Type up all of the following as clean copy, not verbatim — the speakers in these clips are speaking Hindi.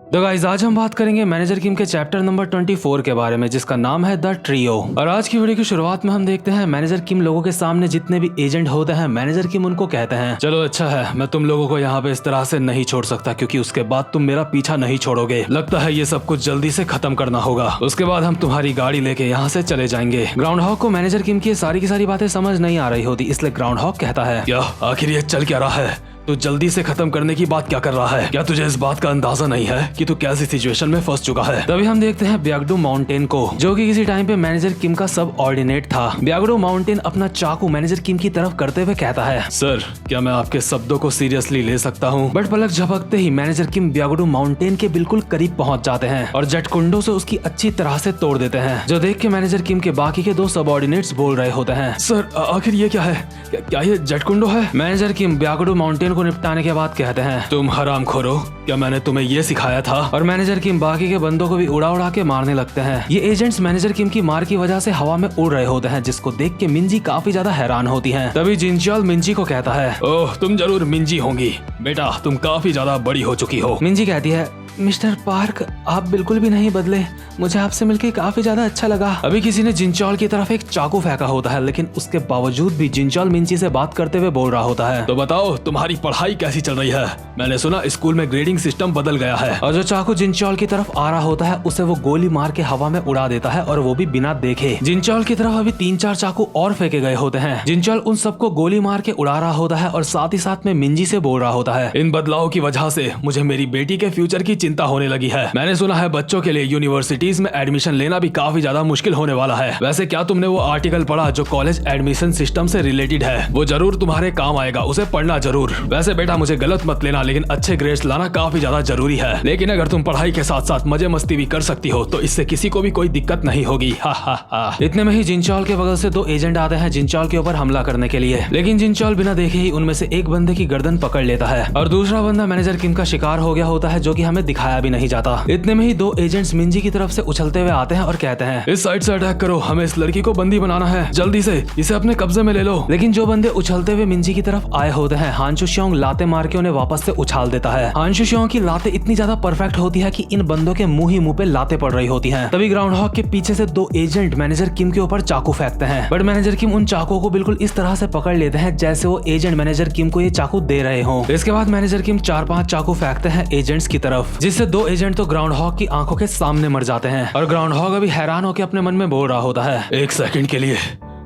तो गाइस आज हम बात करेंगे मैनेजर किम के चैप्टर नंबर 24 के बारे में, जिसका नाम है द ट्रियो। और आज की वीडियो की शुरुआत में हम देखते हैं मैनेजर किम लोगों के सामने जितने भी एजेंट होते हैं मैनेजर किम उनको कहते हैं, चलो अच्छा है मैं तुम लोगों को यहाँ पे इस तरह से नहीं छोड़ सकता क्योंकि उसके बाद तुम मेरा पीछा नहीं छोड़ोगे। लगता है ये सब कुछ जल्दी से खत्म करना होगा, उसके बाद हम तुम्हारी गाड़ी लेके यहाँ से चले जाएंगे। ग्राउंड हॉक को मैनेजर किम की सारी बातें समझ नहीं आ रही होती, इसलिए ग्राउंड हॉक कहता है, क्या आखिर ये चल क्या रहा है? तू जल्दी से खत्म करने की बात क्या कर रहा है? क्या तुझे इस बात का अंदाजा नहीं है कि तू कैसी सिचुएशन में फंस चुका है? तभी हम देखते हैं ब्यागडू माउंटेन को, जो कि किसी टाइम पे मैनेजर किम का सब ऑर्डिनेट था। ब्यागडू माउंटेन अपना चाकू मैनेजर किम की तरफ करते हुए कहता है, सर क्या मैं आपके शब्दों को सीरियसली ले सकता हूँ? बट पलक झपकते ही मैनेजर किम ब्यागडू माउंटेन के बिल्कुल करीब पहुंच जाते हैं और जेट कुंडो से उसकी अच्छी तरह से तोड़ देते हैं, जो देख के मैनेजर किम के बाकी के दो सबऑर्डिनेट्स बोल रहे होते हैं, सर आखिर ये क्या है? क्या ये जेट कुंडो है? मैनेजर किम ब्यागडू माउंटेन को निपटाने के बाद कहते हैं, तुम हरामखोरो, क्या मैंने तुम्हें ये सिखाया था? और मैनेजर किम बाकी के बंदों को भी उड़ा के मारने लगते हैं। ये एजेंट्स मैनेजर किम की मार की वजह से हवा में उड़ रहे होते हैं, जिसको देख के मिंजी काफी ज्यादा हैरान होती हैं। तभी जिनचॉल मिंजी को कहता है, ओह तुम जरूर मिंजी होंगी बेटा, तुम काफी ज्यादा बड़ी हो चुकी हो। मिंजी कहती है, मिस्टर पार्क आप बिल्कुल भी नहीं बदले, मुझे आपसे मिलकर काफी ज्यादा अच्छा लगा। अभी किसी ने जिनचॉल की तरफ एक चाकू फेंका होता है, लेकिन उसके बावजूद भी जिनचॉल मिंची से बात करते हुए बोल रहा होता है, तो बताओ तुम्हारी पढ़ाई कैसी चल रही है? मैंने सुना स्कूल में ग्रेडिंग सिस्टम बदल गया है। और जो चाकू जिनचॉल की तरफ आ रहा होता है उसे वो गोली मार के हवा में उड़ा देता है, और वो भी बिना देखे। जिनचॉल की तरफ अभी 3-4 चाकू और फेंके गए होते हैं। जिनचॉल उन सबको गोली मार के उड़ा रहा होता है और साथ ही साथ में मिंजी से बोल रहा होता है, इन बदलाव की वजह से मुझे मेरी बेटी के फ्यूचर की चिंता होने लगी है। मैंने सुना है बच्चों के लिए यूनिवर्सिटीज में एडमिशन लेना भी काफी ज्यादा मुश्किल होने वाला है। वैसे क्या तुमने वो आर्टिकल पढ़ा जो कॉलेज एडमिशन सिस्टम से रिलेटेड है? वो जरूर तुम्हारे काम आएगा, उसे पढ़ना जरूर। वैसे बेटा मुझे गलत मत लेना, लेकिन अच्छे ग्रेड्स लाना काफी ज्यादा जरूरी है। लेकिन अगर तुम पढ़ाई के साथ साथ मजे मस्ती भी कर सकती हो तो इससे किसी को भी कोई दिक्कत नहीं होगी। हा हा हा। इतने में ही जिनचॉल के बगल से 2 एजेंट आते हैं जिनचॉल के ऊपर हमला करने के लिए, लेकिन जिनचॉल बिना देखे ही उनमें से एक बंदे की गर्दन पकड़ लेता है और दूसरा बंदा मैनेजर किम का शिकार हो गया होता है, जो कि हमें दिखाया भी नहीं जाता। इतने में ही 2 एजेंट्स मिंजी की तरफ से उछलते हुए आते हैं और कहते हैं, इस साइड से अटैक करो, हमें इस लड़की को बंदी बनाना है, जल्दी से इसे अपने कब्जे में ले लो। लेकिन जो बंदे उछलते हुए मिंजी की तरफ आए होते हैं, हांशु श्योंग लाते मार के उन्हें वापस से उछाल देता है। हांशु श्योंग की लाते इतनी ज्यादा परफेक्ट होती है कि इन बंदों के मुंह ही मुंह पे लाते पड़ रही होती हैं। तभी ग्राउंड हॉक के पीछे से 2 एजेंट मैनेजर किम के ऊपर चाकू फेंकते हैं, बट मैनेजर किम उन चाकू को बिल्कुल इस तरह से पकड़ लेते हैं जैसे वो एजेंट मैनेजर किम को ये चाकू दे रहे हो। इसके बाद मैनेजर किम 4-5 चाकू फेंकते हैं एजेंट्स की तरफ, जिससे 2 एजेंट तो ग्राउंड हॉक की आंखों के सामने मर जाते हैं। और ग्राउंड हॉक अभी हैरान होकर अपने मन में बोल रहा होता है, एक सेकंड के लिए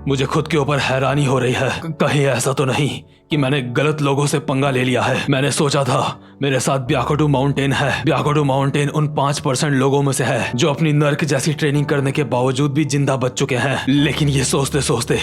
मुझे खुद के ऊपर हैरानी हो रही है, कहीं ऐसा तो नहीं कि मैंने गलत लोगों से पंगा ले लिया है। मैंने सोचा था मेरे साथ ब्याकोडू माउंटेन है, ब्याकोडू माउंटेन उन 5% लोगों में से है जो अपनी नर्क जैसी ट्रेनिंग करने के बावजूद भी जिंदा बच चुके हैं। लेकिन ये सोचते सोचते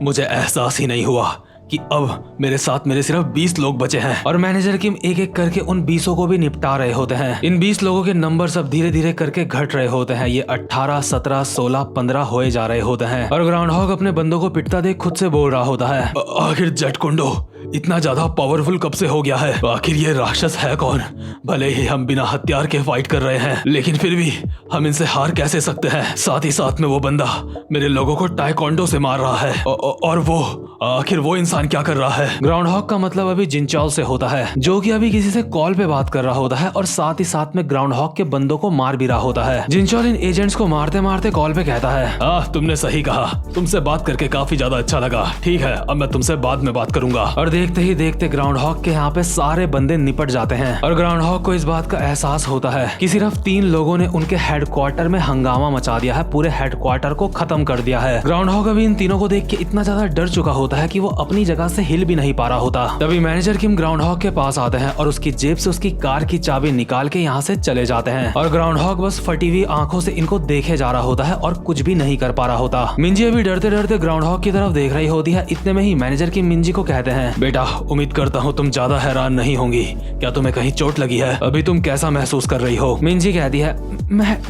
मुझे एहसास ही नहीं हुआ कि अब मेरे साथ मेरे सिर्फ 20 लोग बचे हैं। और मैनेजर किम एक करके उन 20 को भी निपटा रहे होते हैं। इन 20 लोगों के नंबर सब धीरे धीरे करके घट रहे होते हैं। ये 18, 17, 16, 15 होए जा रहे होते हैं। और ग्राउंड हॉक अपने बंदों को पिटता देख खुद से बोल रहा होता है, आखिर जेट कुंडो इतना ज्यादा पावरफुल कब से हो गया है? आखिर ये राक्षस है कौन? भले ही हम बिना हथियार के फाइट कर रहे हैं, लेकिन फिर भी हम इनसे हार कैसे सकते हैं? साथ ही साथ में वो बंदा मेरे लोगों को टाइकोंडो से मार रहा है, और वो आखिर वो इंसान क्या कर रहा है? ग्राउंड हॉक का मतलब अभी जिनचॉल से होता है, जो कि अभी किसी से कॉल पे बात कर रहा होता है और साथ ही साथ में ग्राउंड हॉक के बंदों को मार भी रहा होता है। जिनचॉल इन एजेंट्स को मारते मारते कॉल पे कहता है, तुमने सही कहा, तुमसे बात करके काफी ज्यादा अच्छा लगा। ठीक है, अब मैं तुमसे बाद में बात करूंगा। और देखते ही देखते ग्राउंड हॉक के यहाँ पे सारे बंदे निपट जाते हैं। और ग्राउंड हॉक को इस बात का एहसास होता है कि सिर्फ 3 लोगों ने उनके हेडक्वार्टर में हंगामा मचा दिया है, पूरे हेडक्वार्टर को खत्म कर दिया है। ग्राउंड हॉक अभी इन तीनों को देख के इतना ज्यादा डर चुका होता है कि वो अपनी जगह से हिल भी नहीं पा रहा होता। तभी मैनेजर किम ग्राउंड हॉक के पास आते हैं और उसकी जेब से उसकी कार की चाबी निकाल के यहाँ से चले जाते हैं। और ग्राउंड हॉक बस फटी हुई आंखों से इनको देखे जा रहा होता है और कुछ भी नहीं कर पा रहा होता। मिंजी अभी डरते डरते ग्राउंड हॉक की तरफ देख रही होती है। इतने में ही मैनेजर किम मिंजी को कहते हैं, बेटा उम्मीद करता हूँ तुम ज्यादा हैरान नहीं होंगी, क्या तुम्हें कहीं चोट लगी है? अभी तुम कैसा महसूस कर रही हो? मिंजी कहती है,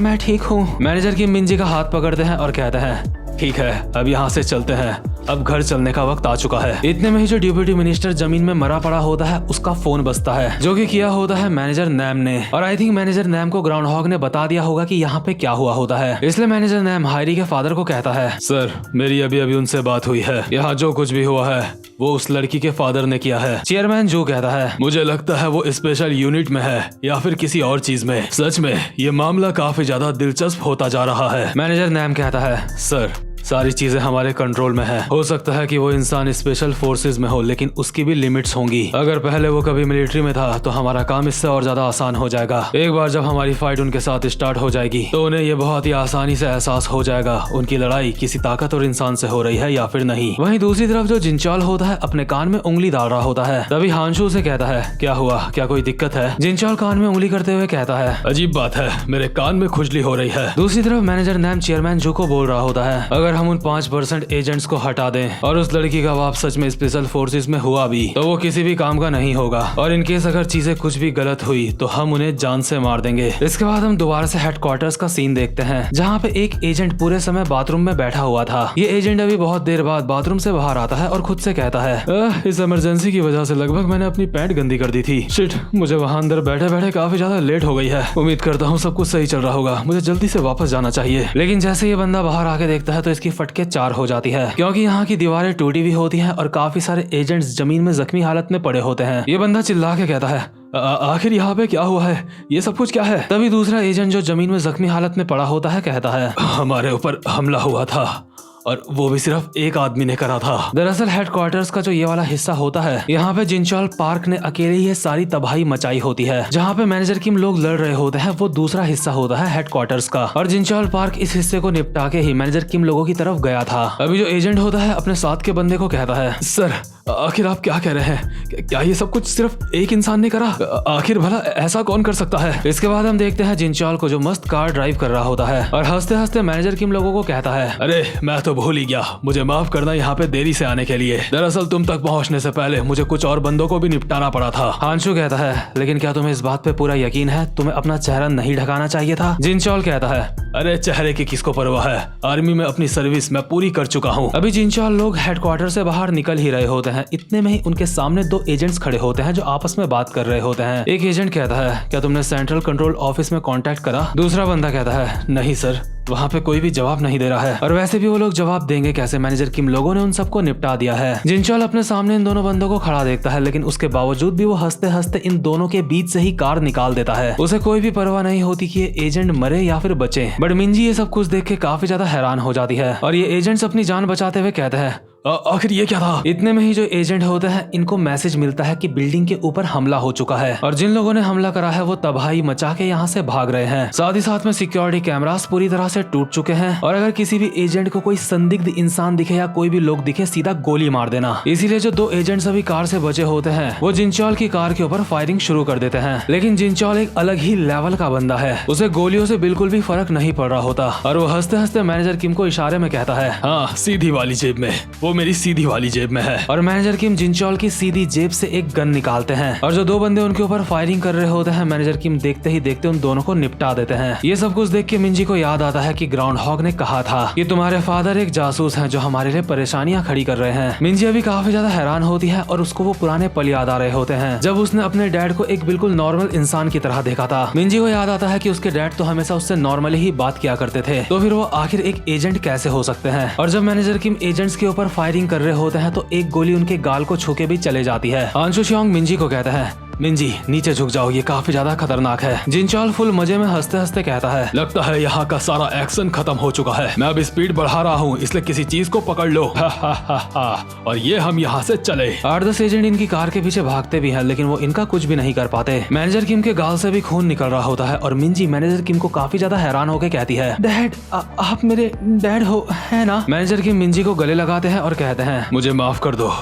मैं ठीक हूँ। मैनेजर किम मिंजी का हाथ पकड़ते हैं और कहते हैं, ठीक है अब यहाँ से चलते हैं, अब घर चलने का वक्त आ चुका है। इतने में ही जो डिप्टी मिनिस्टर जमीन में मरा पड़ा होता है उसका फोन बजता है, जो कि किया होता है मैनेजर नैम ने। और आई थिंक मैनेजर नैम को ग्राउंड हॉग ने बता दिया होगा कि यहाँ पे क्या हुआ होता है, इसलिए मैनेजर नैम हायरी के फादर को कहता है, सर मेरी अभी अभी उनसे बात हुई है, यहाँ जो कुछ भी हुआ है वो उस लड़की के फादर ने किया है। चेयरमैन जो कहता है, मुझे लगता है वो स्पेशल यूनिट में है या फिर किसी और चीज में। सच में ये मामला काफी ज्यादा दिलचस्प होता जा रहा है। मैनेजर नैम कहता है, सर सारी चीजें हमारे कंट्रोल में है। हो सकता है कि वो इंसान स्पेशल फोर्सेज में हो, लेकिन उसकी भी लिमिट्स होंगी। अगर पहले वो कभी मिलिट्री में था तो हमारा काम इससे और ज्यादा आसान हो जाएगा। एक बार जब हमारी फाइट उनके साथ स्टार्ट हो जाएगी तो उन्हें ये बहुत ही आसानी से एहसास हो जाएगा उनकी लड़ाई किसी ताकतवर इंसान से हो रही है या फिर नहीं। वहीं दूसरी तरफ जो जिनचाल होता है अपने कान में उंगली डाल रहा होता है। तभी हांशु से कहता है, क्या हुआ, क्या कोई दिक्कत है? जिनचाल कान में उंगली करते हुए कहता है, अजीब बात है, मेरे कान में खुजली हो रही है। दूसरी तरफ मैनेजर नैम चेयरमैन जो को बोल रहा होता है, अगर हम उन 5% एजेंट्स को हटा दें और उस लड़की का बाप सच में स्पेशल फोर्सेस में हुआ भी तो वो किसी भी काम का नहीं होगा, और इनकेस अगर चीजें कुछ भी गलत हुई तो हम उन्हें जान से मार देंगे। इसके बाद हम दोबारा से हेडक्वार्टर्स का सीन देखते हैं, जहाँ पे एक एजेंट पूरे समय बाथरूम में बैठा हुआ था। ये एजेंट अभी बहुत देर बाद बाथरूम से बाहर आता है और खुद से कहता है, इस इमरजेंसी की वजह से लगभग मैंने अपनी पैंट गंदी कर दी थी। शिट, मुझे वहाँ अंदर बैठे बैठे काफी ज्यादा लेट हो गई है। उम्मीद करता हूँ सब कुछ सही चल रहा होगा, मुझे जल्दी से वापस जाना चाहिए। लेकिन जैसे ये बंदा बाहर आके देखता है तो इसकी फटके 4 हो जाती है, क्योंकि यहाँ की दीवारें टूटी हुई होती हैं और काफी सारे एजेंट्स जमीन में जख्मी हालत में पड़े होते हैं। ये बंदा चिल्ला के कहता है, आखिर यहाँ पे क्या हुआ है, ये सब कुछ क्या है? तभी दूसरा एजेंट जो जमीन में जख्मी हालत में पड़ा होता है कहता है, हमारे ऊपर हमला हुआ था और वो भी सिर्फ एक आदमी ने करा था। दरअसल हेडक्वार्टर्स का जो ये वाला हिस्सा होता है, यहाँ पे जिनचाल पार्क ने अकेले ही ये सारी तबाही मचाई होती है। जहाँ पे मैनेजर किम लोग लड़ रहे होते हैं वो दूसरा हिस्सा होता है हेडक्वार्टर्स का, और जिनचाल पार्क इस हिस्से को निपटा के ही मैनेजर किम लोगों की तरफ गया था। अभी जो एजेंट होता है अपने साथ के बंदे को कहता है, सर आखिर आप क्या कह रहे हैं? क्या ये सब कुछ सिर्फ एक इंसान ने करा? आखिर भला ऐसा कौन कर सकता है? इसके बाद हम देखते हैं जिनचाल को जो मस्त कार ड्राइव कर रहा होता है और हंसते हंसते मैनेजर किम लोगों को कहता है, अरे मैं तो भूल ही गया, मुझे माफ करना यहाँ पे देरी से आने के लिए। दरअसल तुम तक पहुँचने से पहले मुझे कुछ और बंदों को भी निपटाना पड़ा था। हांशु कहता है, लेकिन क्या तुम्हें इस बात पे पूरा यकीन है? तुम्हें अपना चेहरा नहीं ढकाना चाहिए था। जिनचाल कहता है, अरे चेहरे की किसको परवाह है, आर्मी में अपनी सर्विस मैं पूरी कर चुका हूँ। अभी जिनचाल लोग हेडक्वार्टर से बाहर निकल ही रहे होते हैं, इतने में ही उनके सामने 2 एजेंट्स खड़े होते हैं जो आपस में बात कर रहे होते हैं। एक एजेंट कहता है, क्या तुमने सेंट्रल कंट्रोल ऑफिस में कांटेक्ट करा? दूसरा बंदा कहता है, नहीं सर, वहाँ पे कोई भी जवाब नहीं दे रहा है, और वैसे भी वो लोग जवाब देंगे कैसे? मैनेजर किम लोगों ने उन सबको निपटा दिया है। जिनचाल अपने सामने इन दोनों बंदों को खड़ा देखता है, लेकिन उसके बावजूद भी वो हंसते हंसते इन दोनों के बीच से ही कार निकाल देता है। उसे कोई भी परवाह नहीं होती कि ये एजेंट मरे या फिर बचे। बट मिंजी ये सब कुछ देख के काफी ज्यादा हैरान हो जाती है और ये एजेंट्स अपनी जान बचाते हुए कहते हैं, आखिर ये क्या था? इतने में ही जो एजेंट होते हैं इनको मैसेज मिलता है कि बिल्डिंग के ऊपर हमला हो चुका है और जिन लोगों ने हमला करा है वो तबाही मचा के यहाँ से भाग रहे हैं। साथ ही साथ में सिक्योरिटी कैमरास पूरी तरह से टूट चुके हैं और अगर किसी भी एजेंट को कोई संदिग्ध इंसान दिखे या कोई भी लोग दिखे सीधा गोली मार देना। इसीलिए जो 2 एजेंट्स अभी कार से बचे होते हैं वो जिनचाल की कार के ऊपर फायरिंग शुरू कर देते हैं। लेकिन जिनचाल एक अलग ही लेवल का बंदा है, उसे गोलियों से बिल्कुल भी फर्क नहीं पड़ रहा होता और वो हंसते हंसते मैनेजर किम को इशारे में कहता है, हाँ सीधी वाली जेब में, वो मेरी सीधी वाली जेब में है। और मैनेजर किम जिनचाल की सीधी जेब से एक गन निकालते हैं और जो 2 बंदे उनके ऊपर फायरिंग कर रहे होते हैं मैनेजर किम देखते ही देखते उन दोनों को निपटा देते हैं। ये सब कुछ देख के मिंजी को याद आता है कि ग्राउंड हॉग ने कहा था कि तुम्हारे फादर एक जासूस हैं जो हमारे लिए परेशानियां खड़ी कर रहे हैं। मिंजी अभी काफी ज्यादा हैरान होती है और उसको वो पुराने पल याद आ रहे होते हैं जब उसने अपने डैड को एक बिल्कुल नॉर्मल इंसान की तरह देखा था। मिंजी को याद आता है कि उसके डैड तो हमेशा उससे नॉर्मली ही बात किया करते थे, तो फिर वो आखिर एक एजेंट कैसे हो सकते हैं? और जब मैनेजर किम एजेंट्स के ऊपर फायरिंग कर रहे होते हैं तो एक गोली उनके गाल को छू के भी चले जाती है। आंशु शियोंग मिंजी को कहता है, मिंजी नीचे झुक जाओ, ये काफी ज्यादा खतरनाक है। जिनचाल फुल मजे में हंसते हंसते कहता है, लगता है यहाँ का सारा एक्शन खत्म हो चुका है, मैं अब स्पीड बढ़ा रहा हूँ इसलिए किसी चीज को पकड़ लो। हा हा हा हा। और ये हम यहाँ से चले। 8-10 एजेंट इनकी कार के पीछे भागते भी हैं लेकिन वो इनका कुछ भी नहीं कर पाते। मैनेजर किम के गाल से भी खून निकल रहा होता है और मिंजी मैनेजर किम को काफी ज्यादा हैरान होकर कहती है, डैड आप मेरे डैड हो है ना? मैनेजर किम मिंजी को गले लगाते हैं और कहते हैं, मुझे माफ कर दो,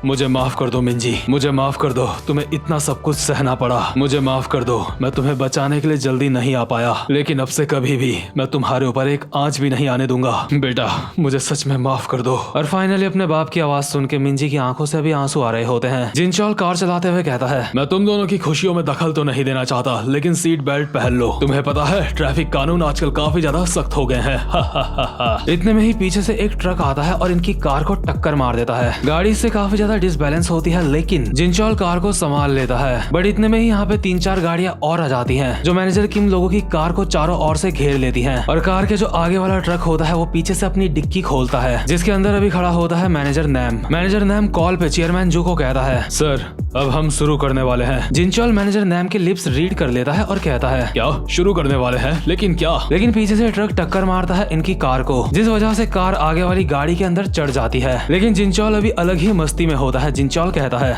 मुझे माफ कर दो मिंजी, मुझे माफ कर दो, तुम्हें इतना सब कुछ सहना पड़ा, मुझे माफ कर दो, मैं तुम्हें बचाने के लिए जल्दी नहीं आ पाया, लेकिन अब से कभी भी मैं तुम्हारे ऊपर एक आंच भी नहीं आने दूंगा। बेटा मुझे सच में माफ कर दो। और फाइनली अपने बाप की आवाज सुन के मिंजी की आंखों से भी आंसू आ रहे होते हैं। जिनचोल कार चलाते हुए कहता है, मैं तुम दोनों की खुशियों में दखल तो नहीं देना चाहता, लेकिन सीट बेल्ट पहन लो। तुम्हें पता है ट्रैफिक कानून आजकल काफी ज्यादा सख्त हो गए हैं। इतने में ही पीछे से एक ट्रक आता है और इनकी कार को टक्कर मार देता है। गाड़ी से काफी ज्यादा डिसबैलेंस होती है, लेकिन जिनचोल कार को संभाल लेता है। बट इतने में ही यहाँ पे 3-4 गाड़ियां और आ जाती हैं, जो मैनेजर किम लोगों की कार को चारों ओर से घेर लेती हैं। और कार के जो आगे वाला ट्रक होता है वो पीछे से अपनी डिक्की खोलता है, जिसके अंदर अभी खड़ा होता है manager name. Manager name call पे चेयरमैन जू को कहता है, सर अब हम शुरू करने वाले हैं। जिनचोल मैनेजर नैम के लिप्स रीड कर लेता है और कहता है, क्या शुरू करने वाले हैं? लेकिन क्या? लेकिन पीछे से ट्रक टक्कर मारता है इनकी कार को, जिस वजह से कार आगे वाली गाड़ी के अंदर चढ़ जाती है। लेकिन जिनचोल अभी अलग ही मस्ती में होता है। जिनचोल कहता है,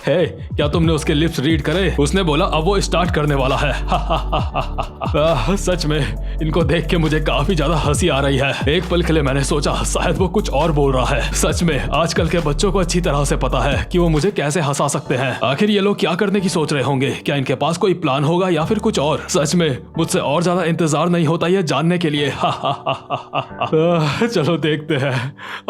हे, क्या तुमने उसके लिप्स रीड करे? उसने बोला अब वो स्टार्ट करने वाला है। सच में इनको देख के मुझे काफी ज्यादा हंसी आ रही है। एक पल के लिए मैंने सोचा शायद वो कुछ और बोल रहा है। सच में आजकल के बच्चों को अच्छी तरह से पता है कि वो मुझे कैसे हंसा सकते हैं। आखिर ये लोग क्या करने की सोच रहे होंगे? क्या इनके पास कोई प्लान होगा या फिर कुछ और? सच में मुझसे और ज्यादा इंतजार नहीं होता ये जानने के लिए। चलो देखते हैं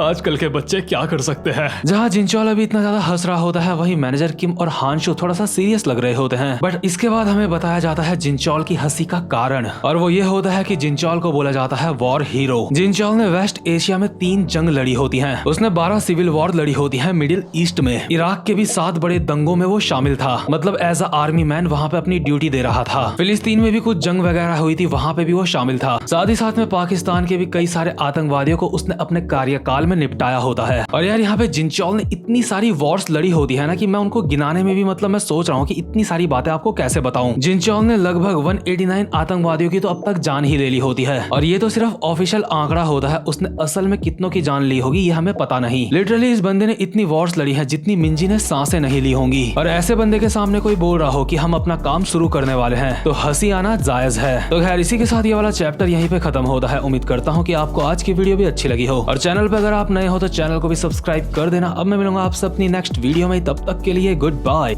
आजकल के बच्चे क्या कर सकते हैं। जहाँ जिनचोल अभी इतना ज्यादा हंस रहा होता है, वही मैनेजर किम और हांशु थोड़ा सा सीरियस लग रहे होते हैं। बट इसके बाद हमें बताया जाता है जिनचोल की हंसी का कारण, और वो ये होता है कि जिनचोल को बोला जाता है वॉर हीरो। जिनचोल ने वेस्ट एशिया में 3 जंग लड़ी होती हैं। उसने 12 सिविल वॉर लड़ी होती है मिडिल ईस्ट में। इराक के भी 7 बड़े दंगों में वो शामिल था, मतलब एज अ आर्मी मैन वहाँ पे अपनी ड्यूटी दे रहा था। फिलिस्तीन में भी कुछ जंग वगैरह हुई थी, वहाँ पे भी वो शामिल था। साथ ही साथ में पाकिस्तान के भी कई सारे आतंकवादियों को उसने अपने कार्यकाल में निपटाया होता है। और यार यहाँ पे जिनचोल ने इतनी सारी वॉर्स लड़ी होती है ना कि मैं उनको गिनाने में भी मतलब मैं सोच रहा हूँ कि इतनी सारी बातें आपको कैसे बताऊं। जिनचोल ने लगभग 189 आतंकवादियों की तो अब तक जान ही ले ली होती है, और ये तो सिर्फ ऑफिशियल आंकड़ा होता है। उसने असल में कितनों की जान ली होगी ये हमें पता नहीं। लिटरली इस बंदे ने इतनी वॉर्स लड़ी है जितनी मिंजी ने सांसें नहीं ली होंगी। और ऐसे बंदे के सामने कोई बोल रहा हो कि हम अपना काम शुरू करने वाले हैं तो हंसी आना जायज है। तो खैर इसी के साथ ये वाला चैप्टर यहीं पे खत्म होता है। उम्मीद करता हूँ कि आपको आज की वीडियो भी अच्छी लगी हो, और चैनल पे अगर आप नए हो तो चैनल को भी सब्सक्राइब कर देना। अब मैं मिलूंगा आपसे अपनी नेक्स्ट वीडियो में, तब तक के लिए गुड बाय।